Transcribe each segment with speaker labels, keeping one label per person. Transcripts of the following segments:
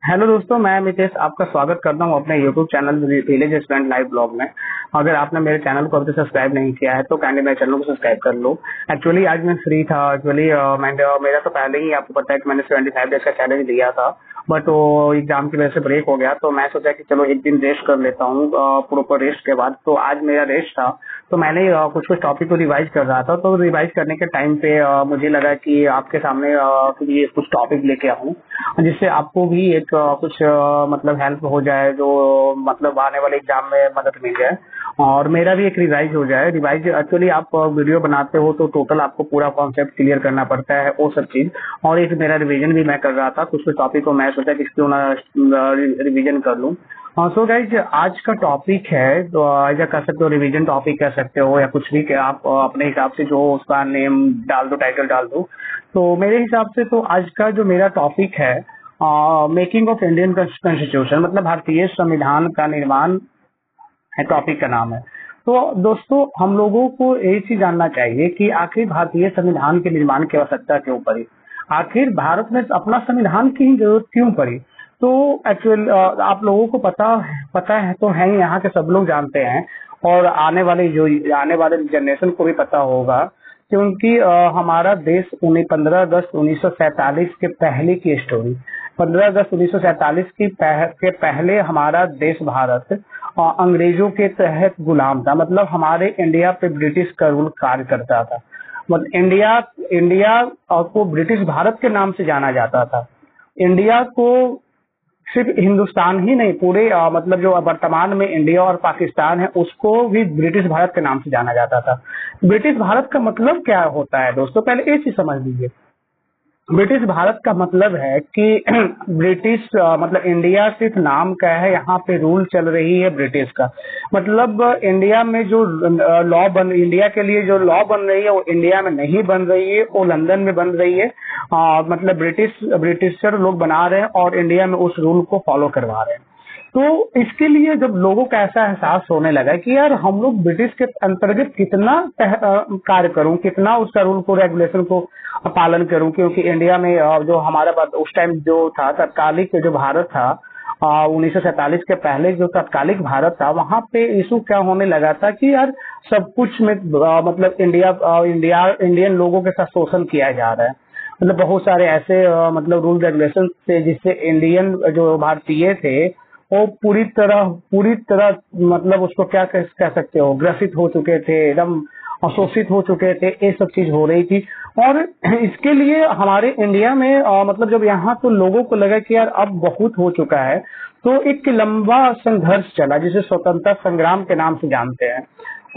Speaker 1: Hello दोस्तों, मैं मितेश आपका स्वागत करता हूं अपने YouTube channel village student live blog में। अगर आपने मेरे चैनल को अभी तक सब्सक्राइब नहीं किया है तो काइंडली मेरे चैनल को सब्सक्राइब कर लो। एक्चुअली आज मैं फ्री था। एक्चुअली मेरा तो पहले ही आपको पता है कि मैंने 75 डेज का चैलेंज लिया था, बट वो एग्जाम की वजह से ब्रेक हो गया। तो मैं सोचा कि चलो एक दिन रेस्ट कर लेता हूँ प्रॉपर रेस्ट के बाद। तो आज मेरा रेस्ट था, तो मैंने कुछ कुछ टॉपिक को रिवाइज कर रहा था। तो रिवाइज करने के टाइम पे मुझे लगा कि आपके सामने ये कुछ टॉपिक लेके आऊँ जिससे आपको भी एक कुछ मतलब हेल्प हो जाए, जो मतलब आने वाले एग्जाम में मदद मिल जाए और मेरा भी एक रिवाइज हो जाए। रिवाइज एक्चुअली आप वीडियो बनाते हो तो टोटल आपको पूरा कॉन्सेप्ट क्लियर करना पड़ता है, वो सब चीज। और एक मेरा रिवीजन भी मैं कर रहा था, कुछ कुछ टॉपिक को मैं सोचा कि क्यों ना रिवीजन कर लूँ। सो गाइज, आज का टॉपिक है तो ऐसा कर सकते हो, रिवीजन टॉपिक कह सकते हो या कुछ भी कि आप अपने हिसाब से जो उसका नेम डाल दो, टाइटल डाल दो। तो मेरे हिसाब से तो आज का जो मेरा टॉपिक है मेकिंग ऑफ इंडियन कॉन्स्टिट्यूशन, मतलब भारतीय संविधान का निर्माण है, टॉपिक का नाम है। तो दोस्तों, हम लोगों को ये चीज जानना चाहिए कि आखिर भारतीय संविधान के निर्माण की आवश्यकता क्यों पड़ी, आखिर भारत में अपना संविधान की ही जरूरत क्यों पड़ी। तो एक्चुअल आप लोगों को पता है तो है ही, यहाँ के सब लोग जानते हैं और आने वाले जनरेशन को भी पता होगा, क्योंकि हमारा देश 15 अगस्त 1947 के पहले की स्टोरी, 15 अगस्त 1947 के पहले हमारा देश भारत अंग्रेजों के तहत गुलाम था। मतलब हमारे इंडिया पे ब्रिटिश का रूल कार्य करता था। मतलब इंडिया को ब्रिटिश भारत के नाम से जाना जाता था। इंडिया को सिर्फ हिंदुस्तान ही नहीं, पूरे मतलब जो वर्तमान में इंडिया और पाकिस्तान है उसको भी ब्रिटिश भारत के नाम से जाना जाता था। ब्रिटिश भारत का मतलब क्या होता है दोस्तों, पहले ये चीज समझ लीजिए। ब्रिटिश भारत का मतलब है कि ब्रिटिश मतलब इंडिया सिर्फ नाम का है, यहाँ पे रूल चल रही है ब्रिटिश का। मतलब इंडिया में जो इंडिया के लिए जो लॉ बन रही है वो इंडिया में नहीं बन रही है, वो लंदन में बन रही है। मतलब ब्रिटिशर लोग बना रहे हैं और इंडिया में उस रूल को फॉलो करवा रहे हैं। तो इसके लिए जब लोगों का ऐसा एहसास होने लगा कि यार हम लोग ब्रिटिश के अंतर्गत कितना कार्य करूं, कितना उसका रूल को रेगुलेशन को पालन करूं, क्योंकि इंडिया में जो हमारा उस टाइम जो था तत्कालिक जो भारत था 1947 के पहले जो तत्कालिक भारत था, वहां पे इशू क्या होने लगा था कि यार सब कुछ में मतलब इंडियन लोगों के साथ शोषण किया जा रहा है। मतलब बहुत सारे ऐसे मतलब रूल रेगुलेशन थे जिससे इंडियन जो भारतीय थे वो पूरी तरह मतलब उसको क्या कह सकते हो, ग्रसित हो चुके थे, एकदम अशोषित हो चुके थे। ये सब चीज हो रही थी और इसके लिए हमारे इंडिया में मतलब जब यहाँ तो लोगों को लगा कि यार अब बहुत हो चुका है, तो एक लंबा संघर्ष चला जिसे स्वतंत्रता संग्राम के नाम से जानते हैं।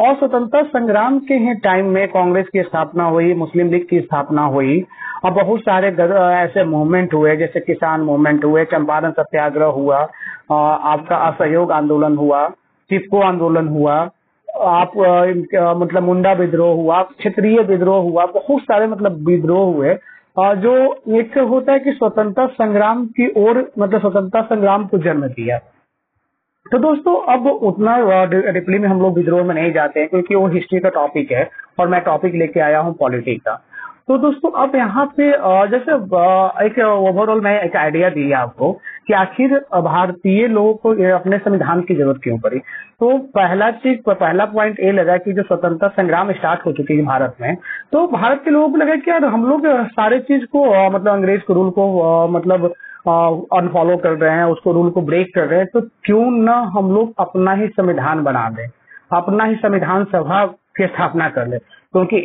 Speaker 1: और स्वतंत्रता संग्राम के ही टाइम में कांग्रेस की स्थापना हुई, मुस्लिम लीग की स्थापना हुई और बहुत सारे ऐसे मूवमेंट हुए, जैसे किसान मूवमेंट हुए, चंपारण सत्याग्रह हुआ, आपका असहयोग आंदोलन हुआ, चिपको आंदोलन हुआ, मतलब मुंडा विद्रोह हुआ, क्षेत्रीय विद्रोह हुआ, बहुत सारे मतलब विद्रोह हुए। जो एक होता है कि स्वतंत्रता संग्राम की ओर मतलब स्वतंत्रता संग्राम को जन्म दिया। तो दोस्तों, अब उतना डीपली में हम लोग विद्रोह में नहीं जाते हैं क्योंकि वो हिस्ट्री का टॉपिक है और मैं टॉपिक लेके आया हूँ पॉलिटिक्स का। तो दोस्तों, अब यहाँ पे जैसे एक ओवरऑल मैं एक आइडिया दिया आपको कि आखिर भारतीय लोगों को अपने संविधान की जरूरत क्यों पड़ी। तो पहला पॉइंट ये लगा कि जो स्वतंत्रता संग्राम स्टार्ट हो चुकी है भारत में, तो भारत के लोगों को लगा कि यार हम लोग सारे चीज को मतलब अंग्रेज के रूल को मतलब अनफॉलो कर रहे हैं, उसको रूल को ब्रेक कर रहे हैं, तो क्यों ना हम लोग अपना ही संविधान बना दें, अपना ही संविधान सभा की स्थापना कर ले। क्योंकि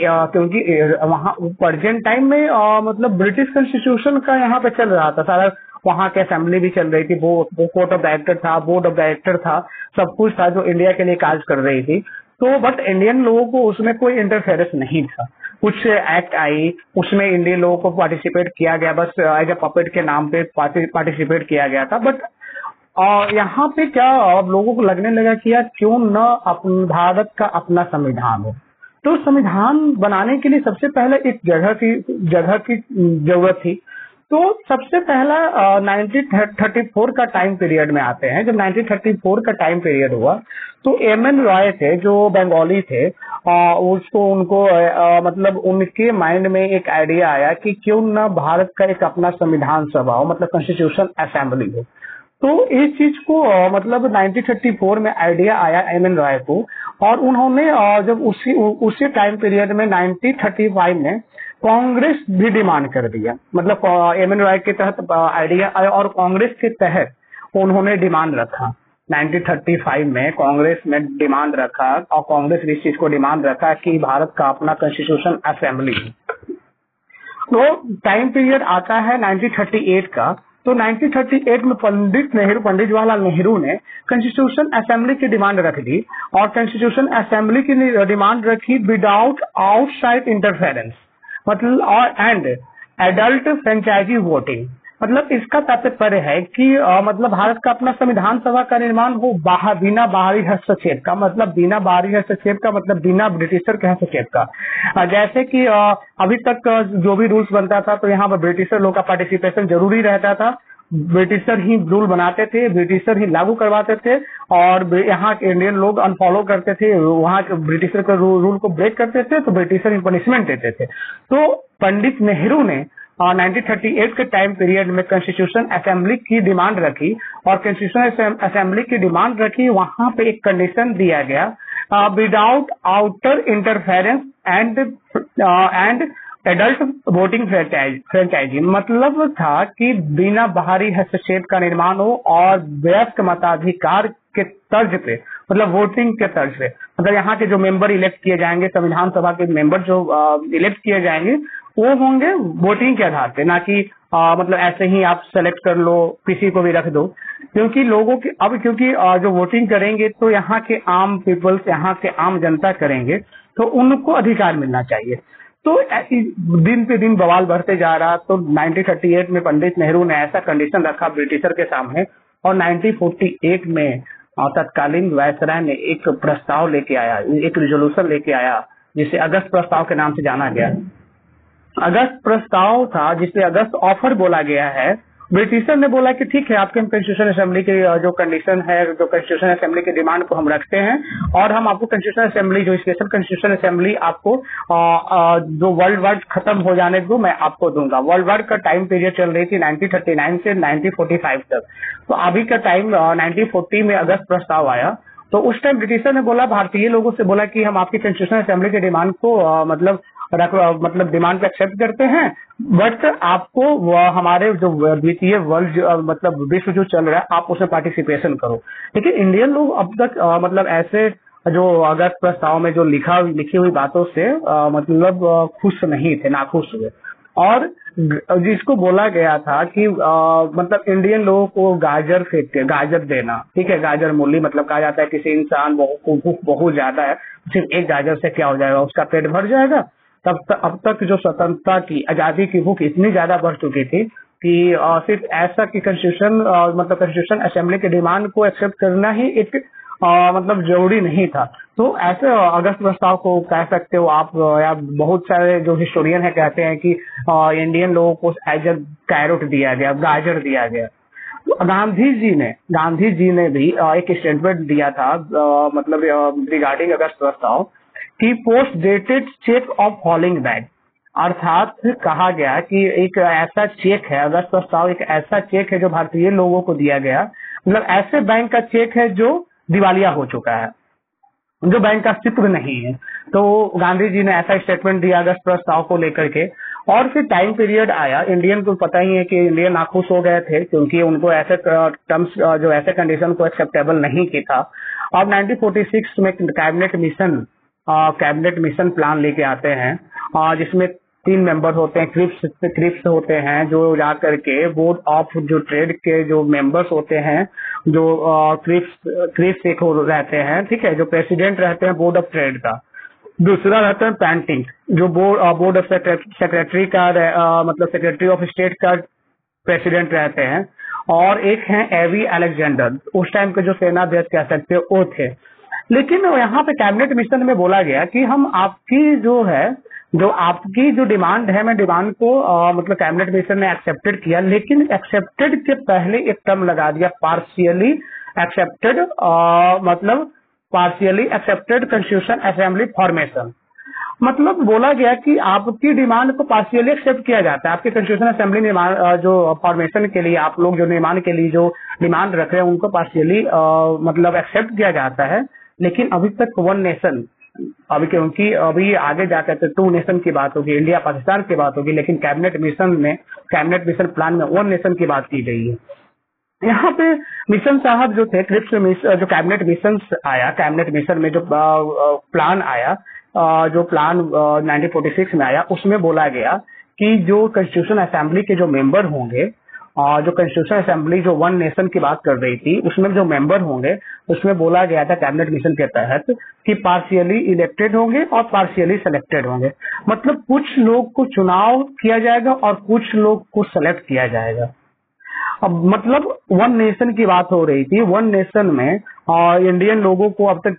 Speaker 1: वहाँ प्रेजेंट टाइम में मतलब ब्रिटिश कॉन्स्टिट्यूशन का यहाँ पे चल रहा था सारा, वहाँ की असेंबली भी चल रही थी, वो कोर्ट ऑफ डायरेक्टर था, बोर्ड ऑफ डायरेक्टर था, सब कुछ था जो इंडिया के लिए कार्य कर रही थी। तो बट इंडियन लोगों को उसमें कोई इंटरफेरेंस नहीं था। कुछ एक्ट आई, उसमें इंडियन लोगों को पार्टिसिपेट किया गया, बस एज ए पपेट के नाम पे पार्टिसिपेट किया गया था। बट यहाँ पे क्या अब लोगों को लगने लगा कि यार क्यों न भारत का अपना संविधान हो। तो संविधान बनाने के लिए सबसे पहले एक जगह की जरूरत थी। तो सबसे पहला 1934 का टाइम पीरियड में आते हैं। जब 1934 का टाइम पीरियड हुआ तो एम.एन. रॉय थे जो बंगाली थे, उनको मतलब उनके माइंड में एक आइडिया आया कि क्यों ना भारत का एक अपना संविधान सभा हो, मतलब कॉन्स्टिट्यूशन असेंबली हो। तो इस चीज को मतलब 1934 में आइडिया आया एम.एन. रॉय को, और उन्होंने जब उसी टाइम पीरियड में 1935 में कांग्रेस भी डिमांड कर दिया। मतलब एम.एन. रॉय के तहत आइडिया आया और कांग्रेस के तहत उन्होंने डिमांड रखा। 1935 में कांग्रेस में डिमांड रखा और कांग्रेस ने इस चीज को डिमांड रखा कि भारत का अपना कॉन्स्टिट्यूशन असेंबली। तो टाइम पीरियड आता है 1938 का। तो 1938 में पंडित जवाहरलाल नेहरू ने कॉन्स्टिट्यूशन असेंबली की डिमांड रख दी, और कॉन्स्टिट्यूशन असेंबली की डिमांड रखी विदाउट आउटसाइड इंटरफेरेंस, मतलब और एंड एडल्ट फ्रेंचाइजी वोटिंग। मतलब इसका तात्पर्य है कि मतलब भारत का अपना संविधान सभा का निर्माण हो बिना बाहरी हस्तक्षेप का, मतलब बिना बाहरी हस्तक्षेप का मतलब बिना ब्रिटिशर के हस्तक्षेप का। जैसे कि अभी तक जो भी रूल्स बनता था तो यहाँ पर ब्रिटिशर लोग का पार्टिसिपेशन जरूरी रहता था। ब्रिटिशर ही रूल बनाते थे, ब्रिटिशर ही लागू करवाते थे, और यहाँ के इंडियन लोग अनफॉलो करते थे, वहाँ के ब्रिटिशर के रूल को ब्रेक करते थे तो ब्रिटिशर ही पनिशमेंट देते थे। तो पंडित नेहरू ने 1938 के टाइम पीरियड में कॉन्स्टिट्यूशन असेंबली की डिमांड रखी, और कॉन्स्टिट्यूशन असेंबली की डिमांड रखी, वहां पे एक कंडीशन दिया गया without outer interference and adult voting franchisee. मतलब था कि बिना बाहरी हस्तक्षेप का निर्माण हो और वयस्क मताधिकार के तर्ज पे, मतलब वोटिंग के तर्ज पे, मतलब यहाँ के जो मेंबर इलेक्ट किए जाएंगे, संविधान सभा के मेंबर जो इलेक्ट किए जाएंगे वो होंगे वोटिंग के आधार पे, ना कि मतलब ऐसे ही आप सेलेक्ट कर लो, किसी को भी रख दो। क्योंकि लोगों की क्योंकि जो वोटिंग करेंगे तो यहाँ के आम पीपल्स, यहाँ के आम जनता करेंगे, तो उनको अधिकार मिलना चाहिए। तो दिन पे दिन बवाल बढ़ते जा रहा। तो 1938 में पंडित नेहरू ने ऐसा कंडीशन रखा ब्रिटिशर के सामने, और 1948 में तत्कालीन वायसराय ने एक प्रस्ताव लेके आया, एक रिजोल्यूशन लेके आया, जिसे अगस्त प्रस्ताव के नाम से जाना गया। अगस्त प्रस्ताव था जिसे अगस्त ऑफर बोला गया है। ब्रिटिशर ने बोला कि ठीक है, आपके कॉन्स्टिट्यूशन असेंबली की जो कंडीशन है, जो कॉन्स्टिट्यूशन असेंबली की डिमांड को हम रखते हैं, और हम आपको कॉन्स्टिट्यूशन असेंबली, जो स्पेशल कॉन्स्टिट्यूशन असेंबली आपको जो वर्ल्ड वार खत्म हो जाने दो, मैं आपको दूंगा। वर्ल्ड वार का टाइम पीरियड चल रही थी 1939 से 1945 तक। तो अभी का टाइम 1940 में अगस्त प्रस्ताव आया। तो उस टाइम ब्रिटिशर ने बोला, भारतीय लोगों से बोला कि हम आपकी कॉन्स्टिट्यूशन असेंबली की डिमांड को मतलब डिमांड पे एक्सेप्ट करते हैं, बट आपको हमारे जो द्वितीय वर्ल्ड मतलब विश्व जो चल रहा है, आप उसमें पार्टिसिपेशन करो। लेकिन इंडियन लोग अब तक मतलब ऐसे जो अगस्त प्रस्ताव में जो लिखी हुई बातों से मतलब खुश नहीं थे, नाखुश हुए। और जिसको बोला गया था कि मतलब इंडियन लोगों को गाजर देना, ठीक है, गाजर मूली, मतलब कहा जाता है किसी इंसान को भूख बहुत ज्यादा है, सिर्फ एक गाजर से क्या हो जाएगा, उसका पेट भर जाएगा। अब तक जो स्वतंत्रता की, आजादी की भूख इतनी ज्यादा बढ़ चुकी थी कि सिर्फ ऐसा कि कॉन्स्टिट्यूशन मतलब कॉन्स्टिट्यूशन असेंबली के डिमांड को एक्सेप्ट करना ही एक मतलब जरूरी नहीं था। तो ऐसे अगस्त प्रस्ताव को कह सकते हो आप, या बहुत सारे जो हिस्टोरियन है कहते हैं कि इंडियन लोगों को एज अ कैरोट दिया गया, गाजर दिया गया। तो गांधी जी ने भी एक स्टेटमेंट दिया था मतलब रिगार्डिंग अगस्त प्रस्ताव कि post dated cheque of falling bag, अर्थात कहा गया कि एक ऐसा चेक है, अगस्त प्रस्ताव एक ऐसा चेक है जो भारतीय लोगों को दिया गया, मतलब ऐसे बैंक का चेक है जो दिवालिया हो चुका है, जो बैंक का अस्तित्व नहीं है। तो गांधी जी ने ऐसा स्टेटमेंट दिया अगस्त प्रस्ताव को लेकर के। और फिर टाइम पीरियड आया, इंडियन को पता ही है कि इंडियन नाखुश हो गए थे, क्योंकि उनको ऐसे टर्म्स जो ऐसे कंडीशन को एक्सेप्टेबल नहीं की था। अब 1946 में कैबिनेट मिशन प्लान लेके आते हैं, जिसमें 3 मेंबर होते हैं, क्रिप्स होते हैं, जो जा करके बोर्ड ऑफ जो ट्रेड के जो मेंबर्स होते हैं, जो क्रिप्स एक रहते हैं, ठीक है, जो प्रेसिडेंट रहते हैं बोर्ड ऑफ ट्रेड का। दूसरा रहता है पैंटिंग, जो बोर्ड ऑफ सेक्रेटरी का मतलब सेक्रेटरी ऑफ स्टेट का प्रेसिडेंट रहते हैं। और एक है एवी अलेक्जेंडर, उस टाइम के जो सेनाध्यक्ष कह सकते हो वो थे। लेकिन यहाँ पे कैबिनेट मिशन में बोला गया कि हम आपकी जो है जो आपकी जो डिमांड है, मैं डिमांड को मतलब कैबिनेट मिशन ने एक्सेप्टेड किया, लेकिन एक्सेप्टेड के पहले एक टर्म लगा दिया, पार्शियली एक्सेप्टेड, मतलब partially accepted constitution assembly formation. मतलब बोला गया कि आपकी डिमांड को पार्शियली एक्सेप्ट किया जाता है, आपके कॉन्स्टिट्यूशन असेंबली निर्माण जो फॉर्मेशन के लिए आप लोग जो निर्माण के लिए जो डिमांड रख रहे हैं उनको पार्शियली मतलब एक्सेप्ट किया जाता है, लेकिन अभी तक वन नेशन, अभी क्योंकि अभी आगे जाकर के टू नेशन की बात होगी, इंडिया पाकिस्तान की बात होगी, लेकिन कैबिनेट मिशन प्लान में वन नेशन की बात की गई है। यहाँ पे मिशन साहब जो थे, क्रिप्स जो कैबिनेट मिशन आया, कैबिनेट मिशन में जो प्लान आया, जो प्लान 1946 में आया, उसमें बोला गया कि जो कॉन्स्टिट्यूशन असेंबली के जो मेंबर होंगे, और जो कॉन्स्टिट्यूशन असेंबली जो वन नेशन की बात कर रही थी, उसमें जो मेंबर होंगे, उसमें बोला गया था कैबिनेट मिशन के तहत कि पार्शियली इलेक्टेड होंगे और पार्शियली सेलेक्टेड होंगे। मतलब कुछ लोग को चुनाव किया जाएगा और कुछ लोग को सेलेक्ट किया जाएगा। अब मतलब वन नेशन की बात हो रही थी, वन नेशन में इंडियन लोगों को अब तक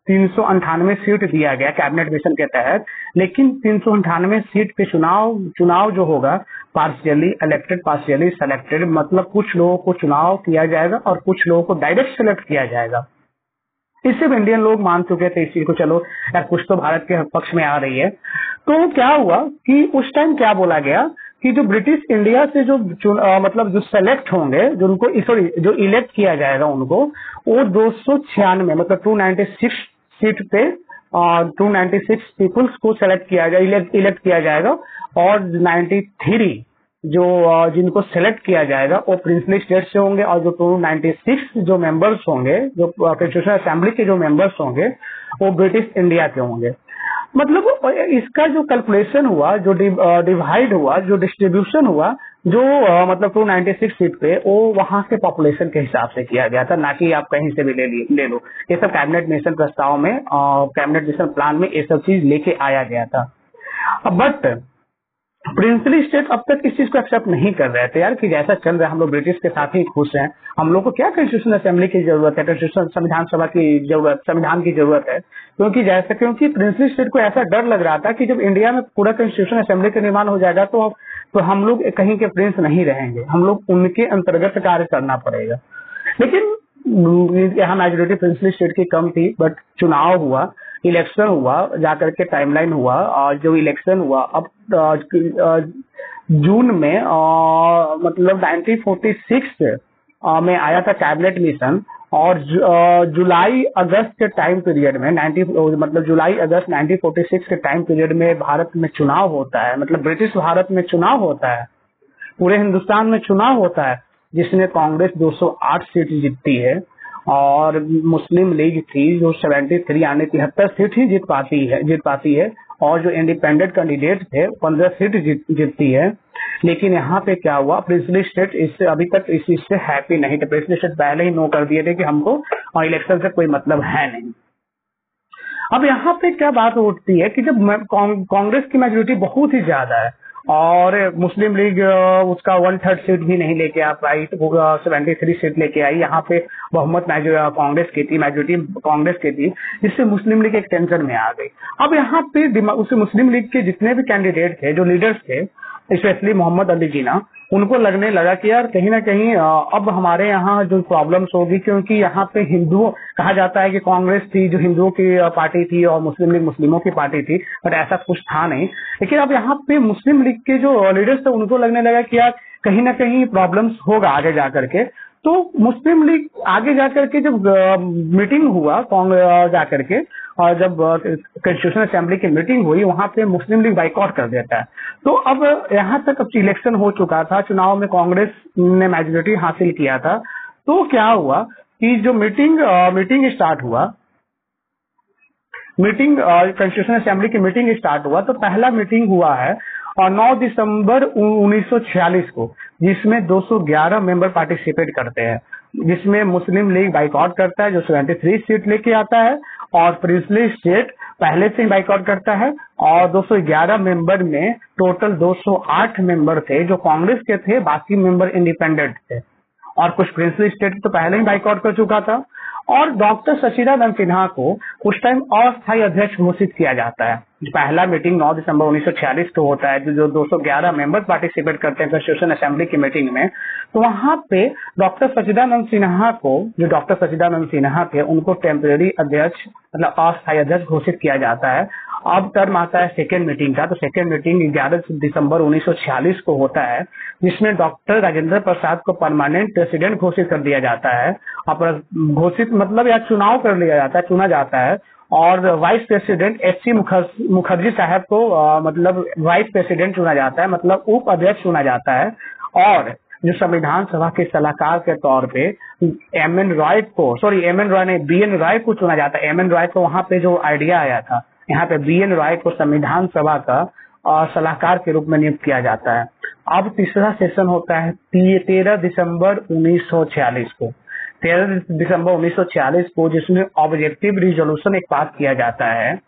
Speaker 1: 398 सीट दिया गया कैबिनेट मिशन के तहत, लेकिन 398 सीट पे चुनाव जो होगा पार्शियली इलेक्टेड पार्शियली सेलेक्टेड, मतलब कुछ लोगों को चुनाव किया जाएगा और कुछ लोगों को डायरेक्ट सेलेक्ट किया जाएगा। इससे भी इंडियन लोग मान चुके थे इस चीज को, चलो यार कुछ तो भारत के पक्ष में आ रही है। तो क्या हुआ कि उस टाइम क्या बोला गया कि जो ब्रिटिश इंडिया से जो मतलब जो सेलेक्ट होंगे, जो उनको सॉरी जो इलेक्ट किया जाएगा उनको, वो 296 मतलब 296 सीट पे 296 पीपुल्स को सेलेक्ट किया जाएगा, इलेक्ट किया जाएगा, और 93 जो जिनको सेलेक्ट किया जाएगा वो प्रिंसली स्टेट से होंगे, और जो 296 जो मेंबर्स होंगे, जो कॉन्स्टिट्यूशन असेंबली के जो मेंबर्स होंगे, वो ब्रिटिश इंडिया के होंगे। मतलब इसका जो कैलकुलेशन हुआ, जो डिवाइड हुआ, जो डिस्ट्रीब्यूशन हुआ, जो मतलब 296 सीट पे, वो वहां के पॉपुलेशन के हिसाब से किया गया था, ना कि आप कहीं से भी ले लो। ये सब कैबिनेट मिशन प्रस्ताव में, कैबिनेट मिशन प्लान में ये सब चीज लेके आया गया था। बट प्रिंसली स्टेट अब तक इस चीज को एक्सेप्ट नहीं कर रहे थे यार, कि जैसा चल रहा है हम लोग ब्रिटिश के साथ ही खुश हैं, हम लोग को क्या कॉन्स्टिट्यूशन असेंबली की जरूरत है, कॉन्स्टिट्यूशन संविधान सभा की जरूरत, संविधान की जरूरत है। क्योंकि प्रिंसली स्टेट को ऐसा डर लग रहा था कि जब इंडिया में पूरा कॉन्स्टिट्यूशन असेंबली का निर्माण हो जाएगा तो हम लोग कहीं के प्रिंस नहीं रहेंगे, हम लोग उनके अंतर्गत कार्य करना पड़ेगा। लेकिन यहाँ मेजोरिटी प्रिंसली स्टेट की कम थी, बट चुनाव हुआ, इलेक्शन हुआ, जाकर के टाइमलाइन हुआ, और जो इलेक्शन हुआ अब जून में मतलब 1946 में आया था कैबिनेट मिशन, और जुलाई अगस्त के टाइम पीरियड में मतलब जुलाई अगस्त 1946 के टाइम पीरियड में भारत में चुनाव होता है, मतलब ब्रिटिश भारत में चुनाव होता है, पूरे हिंदुस्तान में चुनाव होता है, जिसमें कांग्रेस 208 सीट जीतती है, और मुस्लिम लीग थी जो 73 यानी 73 सीट ही जीत पाती है, और जो इंडिपेंडेंट कैंडिडेट थे 15 सीट जीतती है। लेकिन यहाँ पे क्या हुआ, प्रिंसली स्टेट इससे अभी तक इस चीज से हैप्पी नहीं थे, प्रिंसली स्टेट पहले ही नो कर दिए थे कि हमको इलेक्शन से कोई मतलब है नहीं। अब यहाँ पे क्या बात उठती है कि जब कांग्रेस की मेजोरिटी बहुत ही ज्यादा है, और मुस्लिम लीग उसका 1/3 सीट भी नहीं लेके आ पाई, 73 सीट लेके आई। यहाँ पे बहुमत कांग्रेस की थी, मेजोरिटी कांग्रेस की थी, जिससे मुस्लिम लीग एक टेंशन में आ गई। अब यहाँ पे उस मुस्लिम लीग के जितने भी कैंडिडेट थे, जो लीडर्स थे, स्पेशली मोहम्मद अली जिन्ना, उनको लगने लगा कि यार कहीं ना कहीं अब हमारे यहाँ जो प्रॉब्लम्स होगी, क्योंकि यहाँ पे हिंदुओं कहा जाता है कि कांग्रेस थी जो हिंदुओं की पार्टी थी और मुस्लिम लीग मुस्लिमों की पार्टी थी, बट ऐसा कुछ था नहीं। लेकिन अब यहाँ पे मुस्लिम लीग के जो लीडर्स थे उनको लगने लगा कि यार कहीं ना कहीं प्रॉब्लम्स होगा आगे जाकर के। तो मुस्लिम लीग आगे जाकर के जब मीटिंग हुआ जाकर के, और जब कॉन्स्टिट्यूशन असेंबली की मीटिंग हुई, वहां पे मुस्लिम लीग बाइकआउट कर देता है। तो अब यहाँ तक अब इलेक्शन हो चुका था, चुनाव में कांग्रेस ने मेजोरिटी हासिल किया था। तो क्या हुआ कि जो मीटिंग स्टार्ट हुआ, कॉन्स्टिट्यूशन असेंबली की मीटिंग स्टार्ट हुआ, तो पहला मीटिंग हुआ है और 9 दिसंबर 1946 को, जिसमें 211 मेंबर पार्टिसिपेट करते हैं, जिसमें मुस्लिम लीग बाइकआउट करता है जो 73 सीट लेके आता है, और प्रिंसली स्टेट पहले से ही बाइकआउट करता है। और 211 मेंबर में टोटल 208 मेंबर थे जो कांग्रेस के थे, बाकी मेंबर इंडिपेंडेंट थे, और कुछ प्रिंसली स्टेट तो पहले ही बाइकआउट कर चुका था। और डॉक्टर शशिदानंद सिन्हा को उस टाइम अस्थायी अध्यक्ष घोषित किया जाता है, पहला मीटिंग 9 दिसंबर 1946 को होता है, जो 211 मेंबर्स पार्टिसिपेट करते हैं कॉन्स्टिट्यूशन असेंबली की मीटिंग में। तो वहां पे डॉक्टर सच्चिदानंद सिन्हा को, जो डॉक्टर सच्चिदानंद सिन्हा थे, उनको टेम्परेरी अध्यक्ष मतलब अस्थायी अध्यक्ष घोषित किया जाता है। अब टर्म आता है सेकेंड मीटिंग का। तो सेकेंड मीटिंग 11 दिसंबर 1946 को होता है, जिसमें डॉक्टर राजेंद्र प्रसाद को परमानेंट प्रेसिडेंट घोषित कर दिया जाता है। घोषित मतलब या चुनाव कर लिया जाता है, चुना जाता है। और वाइस प्रेसिडेंट एच.सी. मुखर्जी साहब को मतलब वाइस प्रेसिडेंट चुना जाता है, मतलब उप अध्यक्ष चुना जाता है। और जो संविधान सभा के सलाहकार के तौर पे एम.एन. रॉय ने बी.एन. रॉय को चुना जाता है। एम.एन. रॉय को वहां पे जो आइडिया आया था, यहाँ पे बी.एन. रॉय को संविधान सभा का सलाहकार के रूप में नियुक्त किया जाता है। अब तीसरा सेशन होता है 13 दिसंबर 1946 को। 13 दिसंबर 1946 को, जिसमें ऑब्जेक्टिव रिजोल्यूशन एक पास किया जाता है।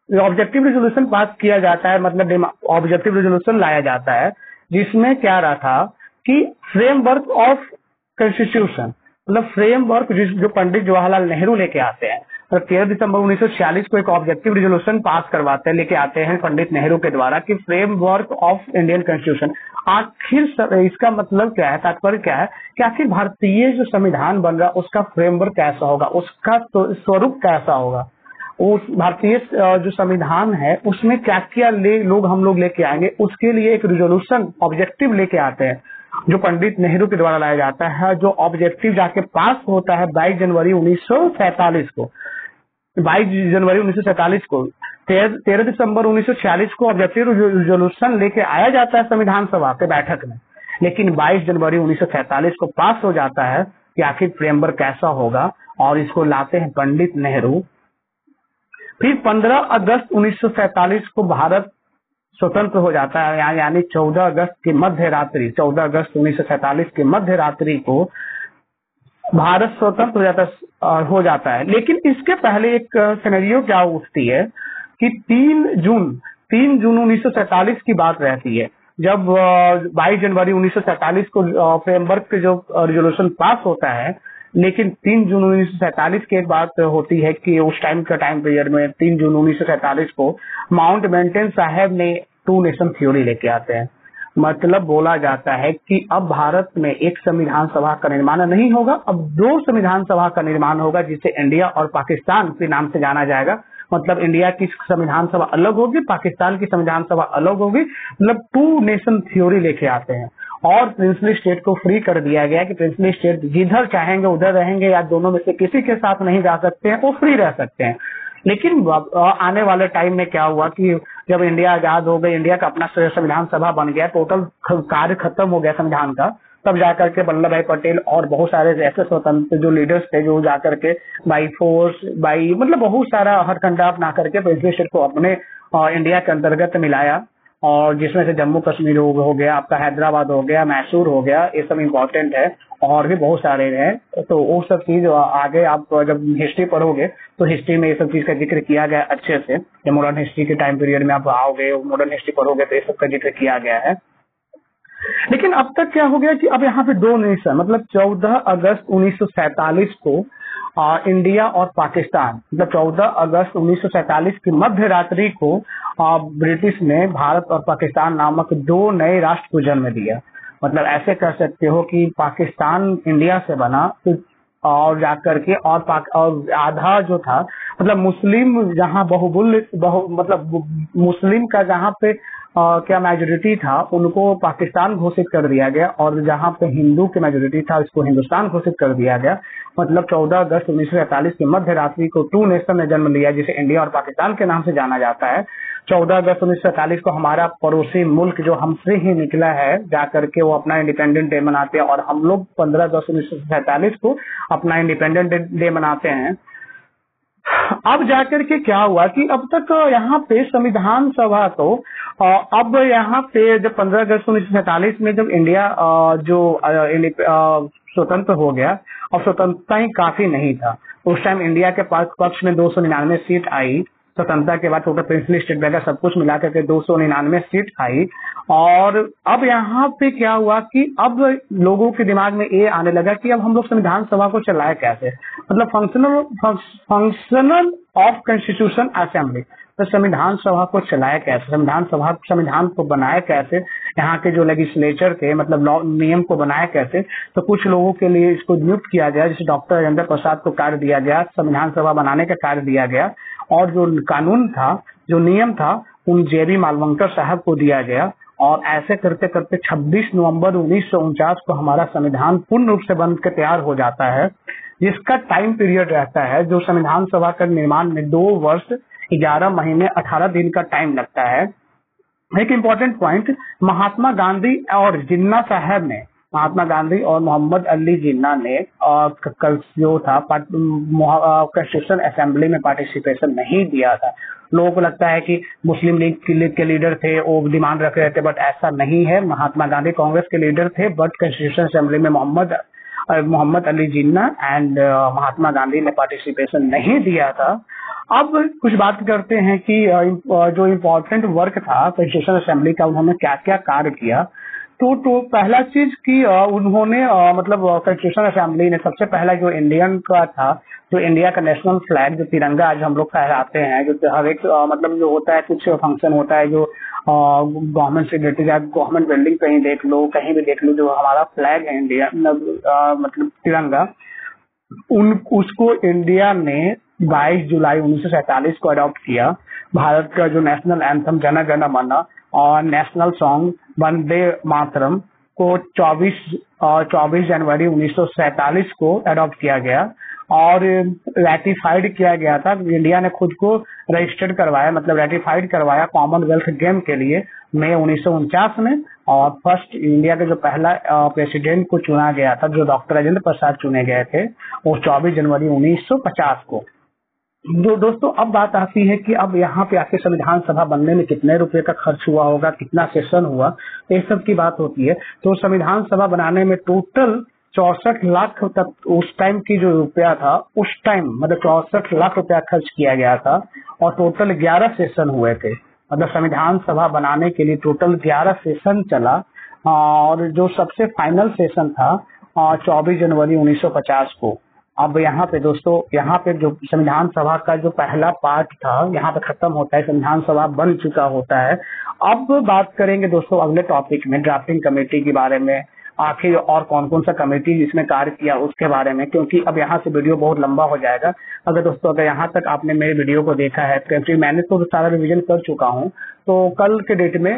Speaker 1: ऑब्जेक्टिव रिजोल्यूशन पास किया जाता है मतलब ऑब्जेक्टिव रिजोल्यूशन लाया जाता है, जिसमें क्या रहा था कि फ्रेमवर्क ऑफ कॉन्स्टिट्यूशन, मतलब फ्रेमवर्क जो पंडित जवाहरलाल नेहरू लेके आते हैं। तो 13 दिसंबर 1946 को एक ऑब्जेक्टिव रिजोल्यूशन पास करवाते हैं, लेके आते हैं पंडित नेहरू के द्वारा कि फ्रेमवर्क ऑफ इंडियन कॉन्स्टिट्यूशन। आखिर इसका मतलब क्या है, तात्पर्य क्या है कि आखिर भारतीय जो संविधान बन रहा उसका फ्रेमवर्क कैसा होगा, उसका स्वरूप कैसा होगा, उस भारतीय जो संविधान है उसमें क्या क्या हम लोग लेके आएंगे। उसके लिए एक रिजोल्यूशन ऑब्जेक्टिव लेके आते हैं, जो पंडित नेहरू के द्वारा लाया जाता है। जो ऑब्जेक्टिव जाके पास होता है 22 जनवरी 1947 को। 22 जनवरी 1947 को 13 दिसंबर 1946 को ऑब्जेक्टिव रिजोल्यूशन लेके आया जाता है संविधान सभा के बैठक में, लेकिन 22 जनवरी 1947 को पास हो जाता है कि आखिर फ्रेमवर्क कैसा होगा, और इसको लाते हैं पंडित नेहरू। फिर 15 अगस्त 1947 को भारत स्वतंत्र हो जाता है, यानी 14 अगस्त की मध्य रात्रि, 14 अगस्त 1947 की मध्य रात्रि को भारत स्वतंत्र हो जाता है। लेकिन इसके पहले एक सिनेरियो क्या उठती है कि 3 जून 1947 की बात रहती है, जब 22 जनवरी 1947 को फ्रेमवर्क के जो रिजोल्यूशन पास होता है। लेकिन 3 जून 1947 की बात होती है कि उस टाइम पीरियड में 3 जून 1947 को माउंट बेटन साहब ने 2 नेशन थ्योरी लेके आते हैं। मतलब बोला जाता है कि अब भारत में एक संविधान सभा का निर्माण नहीं होगा, अब 2 संविधान सभा का निर्माण होगा, जिसे इंडिया और पाकिस्तान के नाम से जाना जाएगा। मतलब इंडिया की संविधान सभा अलग होगी, पाकिस्तान की संविधान सभा अलग होगी। मतलब 2 नेशन थ्योरी लेके आते हैं। और प्रिंसली स्टेट को फ्री कर दिया गया कि प्रिंसली स्टेट जिधर चाहेंगे उधर रहेंगे, या दोनों में से किसी के साथ नहीं जा सकते हैं, वो फ्री रह सकते हैं। लेकिन आने वाले टाइम में क्या हुआ कि जब इंडिया आजाद हो गई, इंडिया का अपना संविधान सभा बन गया, टोटल कार्य खत्म हो गया संविधान का, तब जाकर के वल्लभ भाई पटेल और बहुत सारे ऐसे स्वतंत्र जो लीडर्स थे, जो जाकर के बाई फोर्स मतलब बहुत सारा हथकंडा अपना करके प्रिंसली स्टेट को अपने इंडिया के अंतर्गत मिलाया। और जिसमें से जम्मू कश्मीर हो गया, आपका हैदराबाद हो गया, मैसूर हो गया, ये सब इम्पोर्टेंट है, और भी बहुत सारे हैं। तो वो सब चीज आगे आप जब हिस्ट्री पढ़ोगे तो हिस्ट्री में ये सब चीज का जिक्र किया गया अच्छे से। जब मॉडर्न हिस्ट्री के टाइम पीरियड में आप आओगे, मॉडर्न हिस्ट्री पढ़ोगे तो ये सब का जिक्र किया गया है। लेकिन अब तक क्या हो गया कि अब यहाँ पे 2 नेशन, मतलब 14 अगस्त 1947 को इंडिया और पाकिस्तान, मतलब 14 अगस्त 1947 की मध्य रात्रि को ब्रिटिश ने भारत और पाकिस्तान नामक 2 नए राष्ट्र को जन्म दिया। मतलब ऐसे कह सकते हो कि पाकिस्तान इंडिया से बना, और जाकर के और आधा जो था, मतलब मुस्लिम जहाँ मतलब मुस्लिम का जहाँ पे क्या मेजोरिटी था, उनको पाकिस्तान घोषित कर दिया गया, और जहाँ पे हिंदू की मेजोरिटी था उसको हिंदुस्तान घोषित कर दिया गया। मतलब 14 अगस्त 1947 की मध्य रात्रि को 2 नेशन ने जन्म लिया, जिसे इंडिया और पाकिस्तान के नाम से जाना जाता है। 14 अगस्त 1947 को हमारा पड़ोसी मुल्क जो हमसे ही निकला है, जाकर के वो अपना इंडिपेंडेंट डे मनाते हैं, और हम लोग 15 अगस्त 1947 को अपना इंडिपेंडेंट डे मनाते हैं। अब जाकर के क्या हुआ कि अब तक यहाँ पे संविधान सभा तो अब यहाँ पे जब 15 अगस्त 1947 में जब इंडिया स्वतंत्र हो गया, और स्वतंत्रता ही काफी नहीं था। उस टाइम इंडिया के पक्ष में 299 सीट आई। स्वतंत्रता के बाद टोटल प्रिंसली स्टेट वगैरह सब कुछ मिलाकर के 299 सीट आई। और अब यहाँ पे क्या हुआ कि अब लोगों के दिमाग में ये आने लगा कि अब हम लोग संविधान सभा को चलाए कैसे, मतलब फंक्शनल ऑफ कॉन्स्टिट्यूशन असेंबली। तो संविधान सभा को चलाया कैसे, संविधान को बनाया कैसे, यहाँ के जो लेजिस्लेचर थे मतलब लॉ नियम को बनाया कैसे। तो कुछ लोगों के लिए इसको नियुक्त किया गया, जैसे डॉक्टर राजेंद्र प्रसाद को कार्य दिया गया, संविधान सभा बनाने का कार्य दिया गया, और जो कानून था, जो नियम था, उन जेबी मालवंकर साहब को दिया गया। और ऐसे करते करते 26 नवंबर 1949 को हमारा संविधान पूर्ण रूप से बन के तैयार हो जाता है, जिसका टाइम पीरियड रहता है, जो संविधान सभा का निर्माण में 2 वर्ष 11 महीने 18 दिन का टाइम लगता है। एक इम्पोर्टेंट पॉइंट, महात्मा गांधी और जिन्ना साहब ने, महात्मा गांधी और मोहम्मद अली जिन्ना ने कल जो था कॉन्स्टिट्यूशन असेंबली में पार्टिसिपेशन नहीं दिया था। लोगों को लगता है कि मुस्लिम लीग के लीडर थे, वो डिमांड रख रहे थे, बट ऐसा नहीं है। महात्मा गांधी कांग्रेस के लीडर थे, बट कॉन्स्टिट्यूशन असेंबली में मोहम्मद अली जिन्ना एंड महात्मा गांधी ने पार्टिसिपेशन नहीं दिया था। अब कुछ बात करते हैं कि जो इम्पोर्टेंट वर्क था कॉन्स्टिट्यूशन असेंबली का, उन्होंने क्या क्या कार्य किया। तो पहला चीज कि उन्होंने मतलब कॉन्स्टिट्यूशन असेंबली ने सबसे पहला जो इंडियन का था, जो इंडिया का नेशनल फ्लैग, जो तिरंगा आज हम लोग फहराते हैं, जो हर एक मतलब जो होता है, कुछ फंक्शन होता है, जो गवर्नमेंट से रिलेटेड, गवर्नमेंट बिल्डिंग कहीं देख लो, कहीं भी देख लो, जो हमारा फ्लैग है इंडिया मतलब तिरंगा, उसको इंडिया ने 22 जुलाई 1947 को अडॉप्ट किया। भारत का जो नेशनल एंथम जन गण मन और नेशनल सॉन्ग वंदे मातरम को 24 जनवरी 1947 को अडॉप्ट किया गया और रैटिफाइड किया गया था। इंडिया ने खुद को रजिस्टर्ड करवाया, मतलब रैटिफाइड करवाया कॉमनवेल्थ गेम के लिए मई 1949 में। और फर्स्ट इंडिया का जो पहला प्रेसिडेंट को चुना गया था, जो डॉक्टर राजेंद्र प्रसाद चुने गए थे, वो 24 जनवरी 1950 को। दोस्तों अब बात आती है कि अब यहाँ पे आके संविधान सभा बनने में कितने रुपए का खर्च हुआ होगा, कितना सेशन हुआ, तो इस सब की बात होती है। तो संविधान सभा बनाने में टोटल 64 लाख तक उस टाइम की जो रुपया था, उस टाइम मतलब 64 लाख रुपया खर्च किया गया था और टोटल 11 सेशन हुए थे। मतलब संविधान सभा बनाने के लिए टोटल 11 सेशन चला और जो सबसे फाइनल सेशन था 24 जनवरी 1950 को। अब यहाँ पे दोस्तों, यहाँ पे जो संविधान सभा का जो पहला पार्ट था यहाँ पे खत्म होता है, संविधान सभा बन चुका होता है। अब बात करेंगे दोस्तों अगले टॉपिक में ड्राफ्टिंग कमेटी के बारे में, आखिर और कौन कौन सा कमेटी जिसमें कार्य किया उसके बारे में, क्योंकि अब यहाँ से वीडियो बहुत लंबा हो जाएगा। अगर यहाँ तक आपने मेरे वीडियो को देखा है, क्योंकि मैंने तो सारा रिवीजन कर चुका हूँ, तो कल के डेट में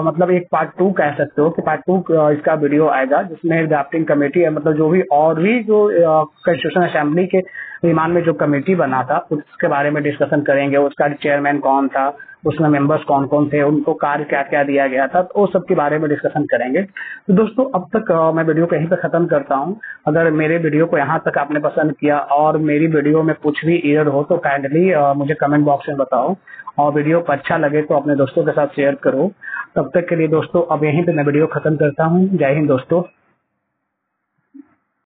Speaker 1: मतलब एक पार्ट 2 कह सकते हो कि पार्ट 2 इसका वीडियो आएगा, जिसमें ड्राफ्टिंग कमेटी है, मतलब जो भी और भी जो कॉन्स्टिट्यूशन असेंबली के विमान में जो कमेटी बना था उसके बारे में डिस्कशन करेंगे। उसका चेयरमैन कौन था, उसमें मेंबर्स कौन कौन थे, उनको कार्य क्या क्या दिया गया था, तो वो सब के बारे में डिस्कशन करेंगे। तो दोस्तों अब तक मैं वीडियो को यहीं पे खत्म करता हूँ। अगर मेरे वीडियो को यहाँ तक आपने पसंद किया और मेरी वीडियो में कुछ भी एरर हो तो काइंडली मुझे कमेंट बॉक्स में बताओ, और वीडियो को अच्छा लगे तो अपने दोस्तों के साथ शेयर करो। तब तक के लिए दोस्तों अब यहीं पे मैं वीडियो खत्म करता हूँ। जय हिंद दोस्तों।